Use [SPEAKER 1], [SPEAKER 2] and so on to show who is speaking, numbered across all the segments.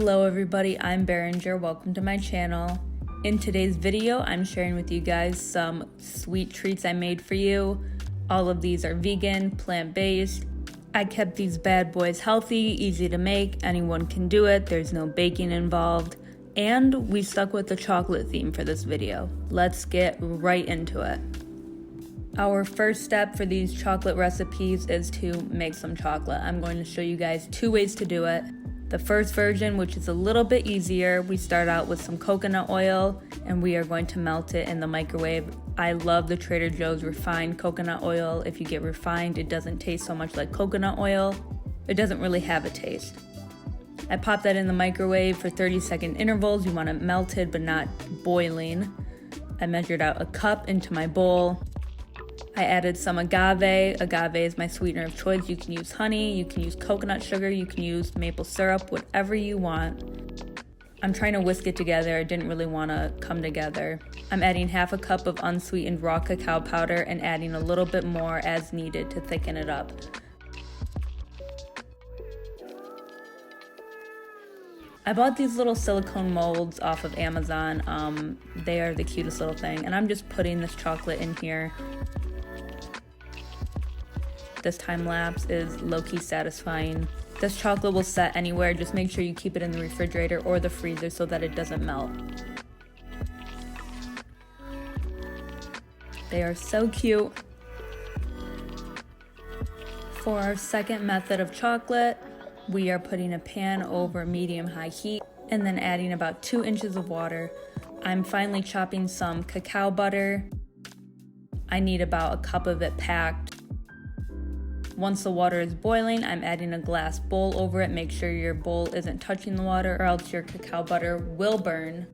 [SPEAKER 1] Hello everybody, I'm Berenger. Welcome to my channel. In today's video, I'm sharing with you guys some sweet treats I made for you. All of these are vegan, plant-based. I kept these bad boys healthy, easy to make, anyone can do it, there's no baking involved. And we stuck with the chocolate theme for this video. Let's get right into it. Our first step for these chocolate recipes is to make some chocolate. I'm going to show you guys two ways to do it. The first version, which is a little bit easier, we start out with some coconut oil and we are going to melt it in the microwave. I love the Trader Joe's refined coconut oil. If you get refined, it doesn't taste so much like coconut oil. It doesn't really have a taste. I pop that in the microwave for 30-second intervals. You want it melted but not boiling. I measured out a cup into my bowl. I added some agave. Agave is my sweetener of choice. You can use honey, you can use coconut sugar, you can use maple syrup, whatever you want. I'm trying to whisk it together. It didn't really want to come together. I'm adding half a cup of unsweetened raw cacao powder and adding a little bit more as needed to thicken it up. I bought these little silicone molds off of Amazon. They are the cutest little thing, and I'm just putting this chocolate in here. This time lapse is low-key satisfying. This chocolate will set anywhere. Just make sure you keep it in the refrigerator or the freezer so that it doesn't melt. They are so cute. For our second method of chocolate, we are putting a pan over medium-high heat and then adding about 2 inches of water. I'm finely chopping some cacao butter. I need about a cup of it packed. Once the water is boiling, I'm adding a glass bowl over it. Make sure your bowl isn't touching the water or else your cacao butter will burn.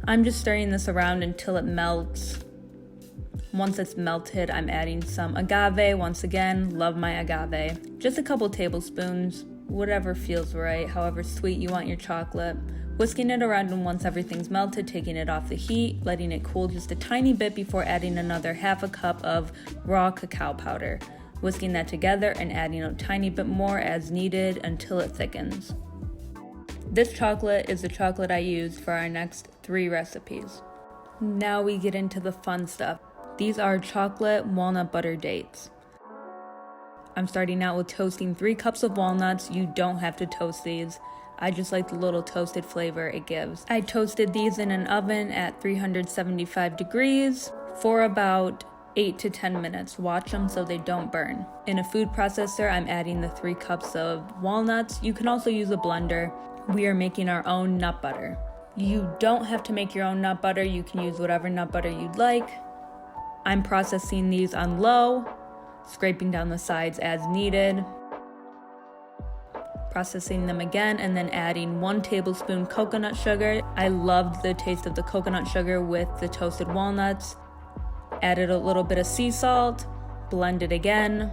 [SPEAKER 1] I'm just stirring this around until it melts. Once it's melted, I'm adding some agave. Once again, love my agave. Just a couple tablespoons, whatever feels right, however sweet you want your chocolate. Whisking it around, and once everything's melted, taking it off the heat, letting it cool just a tiny bit before adding another half a cup of raw cacao powder. Whisking that together and adding a tiny bit more as needed until it thickens. This chocolate is the chocolate I use for our next 3 recipes. Now we get into the fun stuff. These are chocolate walnut butter dates. I'm starting out with toasting 3 cups of walnuts. You don't have to toast these. I just like the little toasted flavor it gives. I toasted these in an oven at 375 degrees for about 8 to 10 minutes. Watch them so they don't burn. In a food processor, I'm adding the 3 cups of walnuts. You can also use a blender. We are making our own nut butter. You don't have to make your own nut butter. You can use whatever nut butter you'd like. I'm processing these on low, scraping down the sides as needed. Processing them again and then adding 1 tablespoon coconut sugar. I loved the taste of the coconut sugar with the toasted walnuts. Added a little bit of sea salt, blend it again.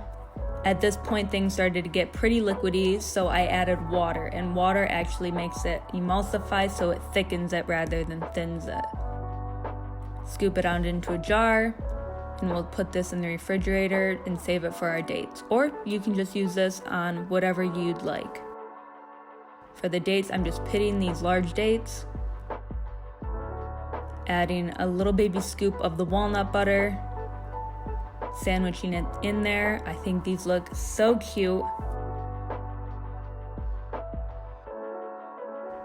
[SPEAKER 1] At this point, things started to get pretty liquidy, so I added water, and water actually makes it emulsify, so it thickens it rather than thins it. Scoop it out into a jar, and we'll put this in the refrigerator and save it for our dates. Or you can just use this on whatever you'd like. For the dates, I'm just pitting these large dates, adding a little baby scoop of the walnut butter, sandwiching it in there. I think these look so cute.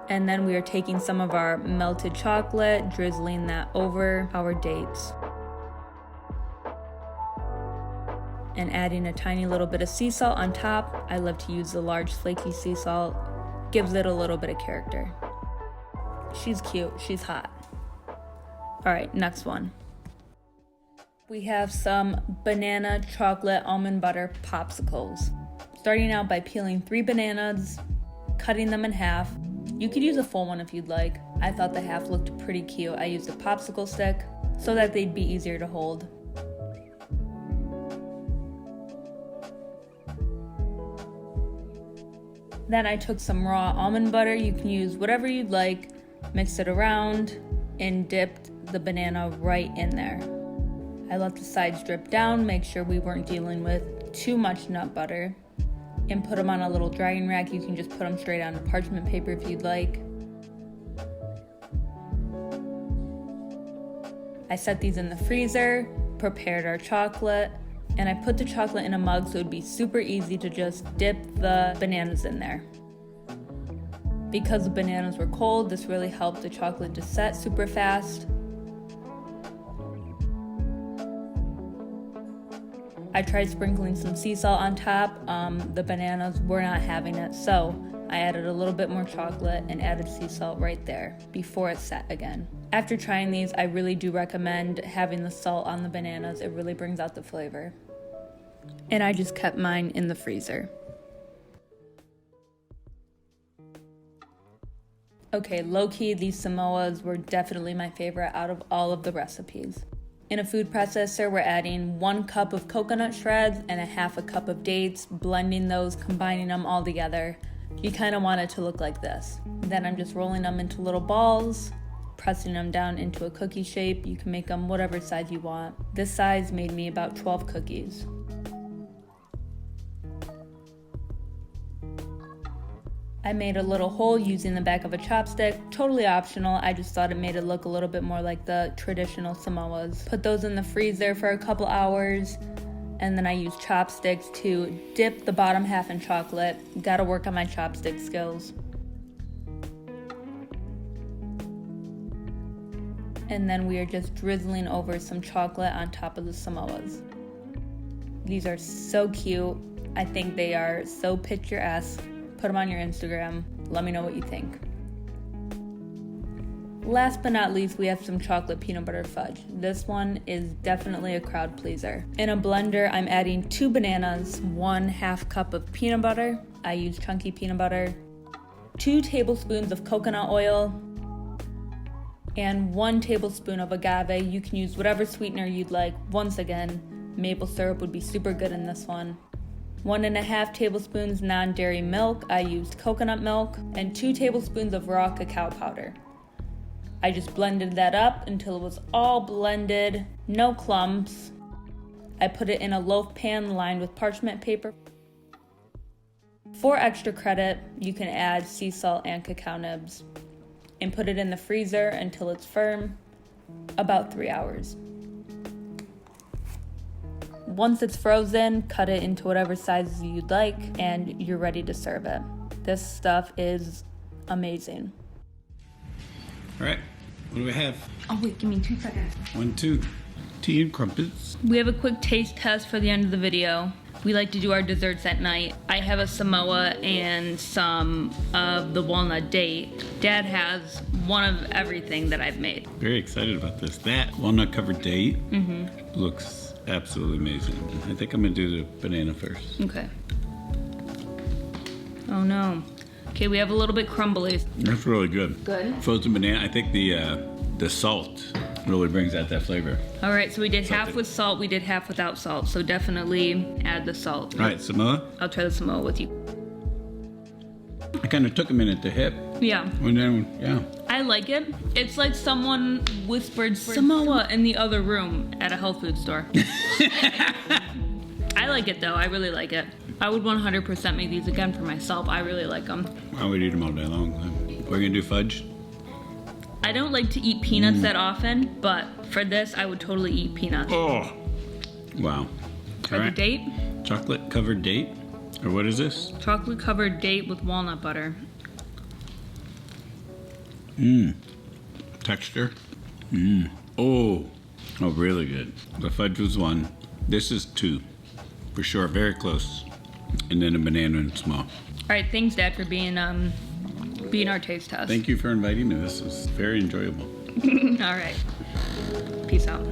[SPEAKER 1] And then we are taking some of our melted chocolate, drizzling that over our dates, and adding a tiny little bit of sea salt on top. I love to use the large flaky sea salt. Gives it a little bit of character. She's cute, she's hot. Alright, next one. We have some banana chocolate almond butter popsicles. Starting out by peeling 3 bananas, cutting them in half. You could use a full one if you'd like. I thought the half looked pretty cute. I used a popsicle stick so that they'd be easier to hold. Then I took some raw almond butter. You can use whatever you'd like. Mixed it around and dipped the banana right in there. I let the sides drip down, make sure we weren't dealing with too much nut butter. and put them on a little drying rack. You can just put them straight on parchment paper if you'd like. I set these in the freezer, prepared our chocolate, and I put the chocolate in a mug so it would be super easy to just dip the bananas in there. Because the bananas were cold, this really helped the chocolate to set super fast. I tried sprinkling some sea salt on top. The bananas were not having it, so I added a little bit more chocolate and added sea salt right there before it set again. After trying these, I really do recommend having the salt on the bananas. It really brings out the flavor. And I just kept mine in the freezer. Okay, low-key, these samoas were definitely my favorite out of all of the recipes. In a food processor, we're adding 1 cup of coconut shreds and a half a cup of dates, blending those, combining them all together. You kind of want it to look like this. Then I'm just rolling them into little balls, pressing them down into a cookie shape. You can make them whatever size you want. This size made me about 12 cookies. I made a little hole using the back of a chopstick, totally optional. I just thought it made it look a little bit more like the traditional samoas. Put those in the freezer for a couple hours, and then I used chopsticks to dip the bottom half in chocolate. Gotta work on my chopstick skills. And then we are just drizzling over some chocolate on top of the samoas. These are so cute. I think they are so picturesque. Put them on your Instagram. Let me know what you think. Last but not least, we have some chocolate peanut butter fudge. This one is definitely a crowd pleaser. In a blender, I'm adding 2 bananas, 1/2 cup of peanut butter. I use chunky peanut butter, 2 tablespoons of coconut oil, and 1 tablespoon of agave. You can use whatever sweetener you'd like. Once again, maple syrup would be super good in this one. 1.5 tablespoons non-dairy milk. I used coconut milk, and 2 tablespoons of raw cacao powder. I just blended that up until it was all blended, no clumps. I put it in a loaf pan lined with parchment paper. For extra credit, you can add sea salt and cacao nibs, and put it in the freezer until it's firm, about 3 hours. Once it's frozen, cut it into whatever sizes you'd like, and you're ready to serve it. This stuff is amazing.
[SPEAKER 2] All right, what do we have?
[SPEAKER 1] Oh wait, give me 2 seconds.
[SPEAKER 2] 1, 2, tea and crumpets.
[SPEAKER 1] We have a quick taste test for the end of the video. We like to do our desserts at night. I have a samoa and some of the walnut date. Dad has one of everything that I've made.
[SPEAKER 2] Very excited about this. That walnut covered date looks absolutely amazing. I think I'm gonna do the banana first.
[SPEAKER 1] Okay. Oh no. Okay, we have a little bit crumbly.
[SPEAKER 2] That's really good.
[SPEAKER 1] Good.
[SPEAKER 2] Frozen banana. I think the salt really brings out that flavor.
[SPEAKER 1] All right, so we did half with salt, we did half without salt. So definitely add the salt.
[SPEAKER 2] All right, Samoa.
[SPEAKER 1] I'll try the samoa with you.
[SPEAKER 2] I kind of took a minute to hit.
[SPEAKER 1] Yeah.
[SPEAKER 2] And then, yeah.
[SPEAKER 1] I like it. It's like someone whispered Samoa in the other room at a health food store. I like it though. I really like it. I would 100% make these again for myself. I really like them.
[SPEAKER 2] I would eat them all day long. We're gonna do fudge.
[SPEAKER 1] I don't like to eat peanuts that often, but for this, I would totally eat peanuts.
[SPEAKER 2] Oh, wow.
[SPEAKER 1] Try the date.
[SPEAKER 2] Chocolate covered date, or what is this?
[SPEAKER 1] Chocolate covered date with walnut butter.
[SPEAKER 2] Texture. Oh, really good. The fudge was 1. This is 2, for sure. Very close. And then a banana and small.
[SPEAKER 1] All right, thanks, Dad, for being our taste test.
[SPEAKER 2] Thank you for inviting me. This was very enjoyable.
[SPEAKER 1] All right. Peace out.